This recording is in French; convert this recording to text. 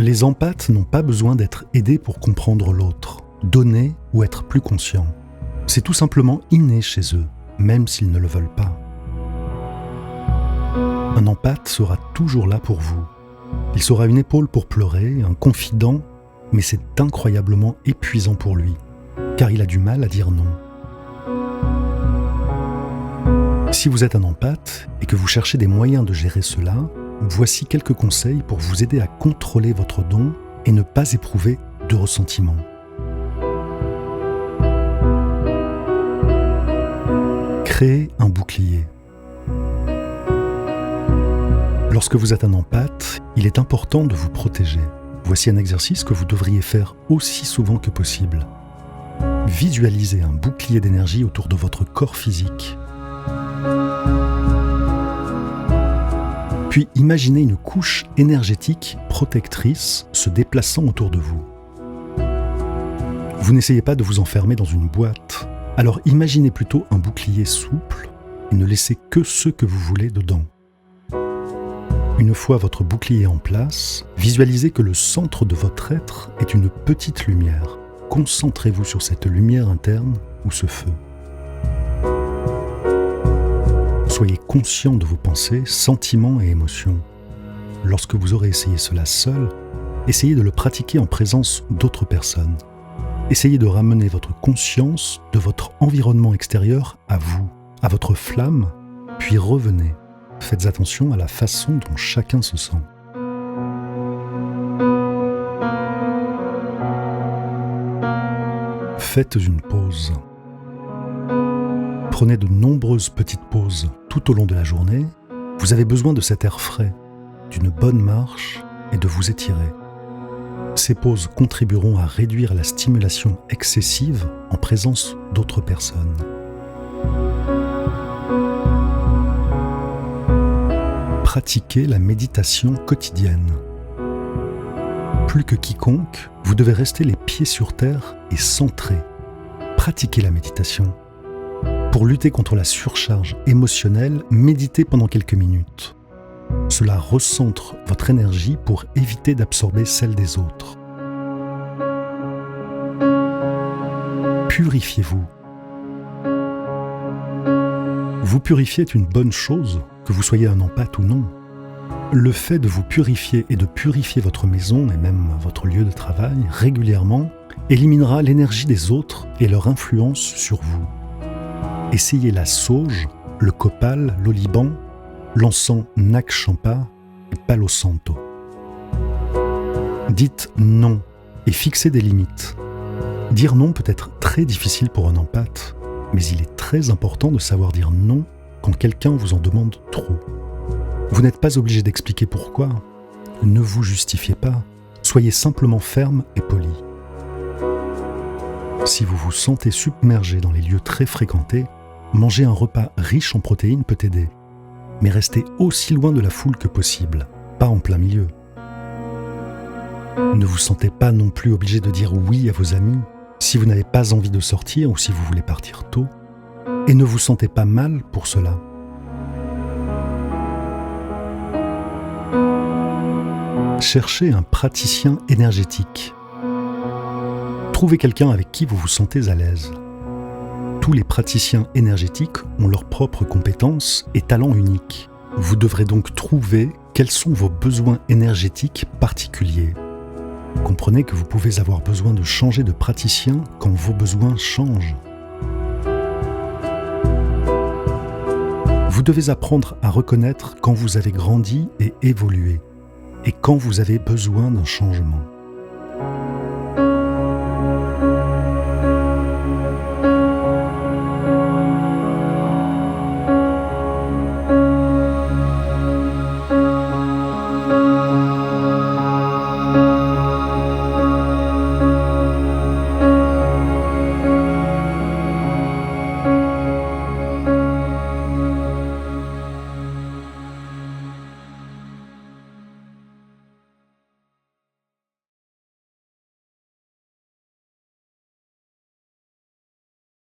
Les empathes n'ont pas besoin d'être aidés pour comprendre l'autre, donner ou être plus conscients. C'est tout simplement inné chez eux, même s'ils ne le veulent pas. Un empathe sera toujours là pour vous. Il sera une épaule pour pleurer, un confident, mais c'est incroyablement épuisant pour lui, car il a du mal à dire non. Si vous êtes un empathe et que vous cherchez des moyens de gérer cela, voici quelques conseils pour vous aider à contrôler votre don et ne pas éprouver de ressentiment. Créez un bouclier. Lorsque vous êtes un empathe, il est important de vous protéger. Voici un exercice que vous devriez faire aussi souvent que possible. Visualisez un bouclier d'énergie autour de votre corps physique. Puis imaginez une couche énergétique protectrice se déplaçant autour de vous. Vous n'essayez pas de vous enfermer dans une boîte, alors imaginez plutôt un bouclier souple et ne laissez que ce que vous voulez dedans. Une fois votre bouclier en place, visualisez que le centre de votre être est une petite lumière. Concentrez-vous sur cette lumière interne ou ce feu. Soyez conscient de vos pensées, sentiments et émotions. Lorsque vous aurez essayé cela seul, essayez de le pratiquer en présence d'autres personnes. Essayez de ramener votre conscience de votre environnement extérieur à vous, à votre flamme, puis revenez. Faites attention à la façon dont chacun se sent. Faites une pause. Prenez de nombreuses petites pauses tout au long de la journée. Vous avez besoin de cet air frais, d'une bonne marche et de vous étirer. Ces pauses contribueront à réduire la stimulation excessive en présence d'autres personnes. Pratiquez la méditation quotidienne. Plus que quiconque, vous devez rester les pieds sur terre et centré. Pratiquez la méditation. Pour lutter contre la surcharge émotionnelle, méditez pendant quelques minutes. Cela recentre votre énergie pour éviter d'absorber celle des autres. Purifiez-vous. Vous purifier est une bonne chose, que vous soyez un empathe ou non. Le fait de vous purifier et de purifier votre maison et même votre lieu de travail régulièrement éliminera l'énergie des autres et leur influence sur vous. Essayez la sauge, le copal, l'oliban, l'encens Nag-Champa et Palo Santo. Dites non et fixez des limites. Dire non peut être très difficile pour un empathe, mais il est très important de savoir dire non quand quelqu'un vous en demande trop. Vous n'êtes pas obligé d'expliquer pourquoi. Ne vous justifiez pas. Soyez simplement ferme et poli. Si vous vous sentez submergé dans les lieux très fréquentés, manger un repas riche en protéines peut aider. Mais restez aussi loin de la foule que possible, pas en plein milieu. Ne vous sentez pas non plus obligé de dire oui à vos amis si vous n'avez pas envie de sortir ou si vous voulez partir tôt. Et ne vous sentez pas mal pour cela. Cherchez un praticien énergétique. Trouvez quelqu'un avec qui vous vous sentez à l'aise. Tous les praticiens énergétiques ont leurs propres compétences et talents uniques. Vous devrez donc trouver quels sont vos besoins énergétiques particuliers. Comprenez que vous pouvez avoir besoin de changer de praticien quand vos besoins changent. Vous devez apprendre à reconnaître quand vous avez grandi et évolué, et quand vous avez besoin d'un changement.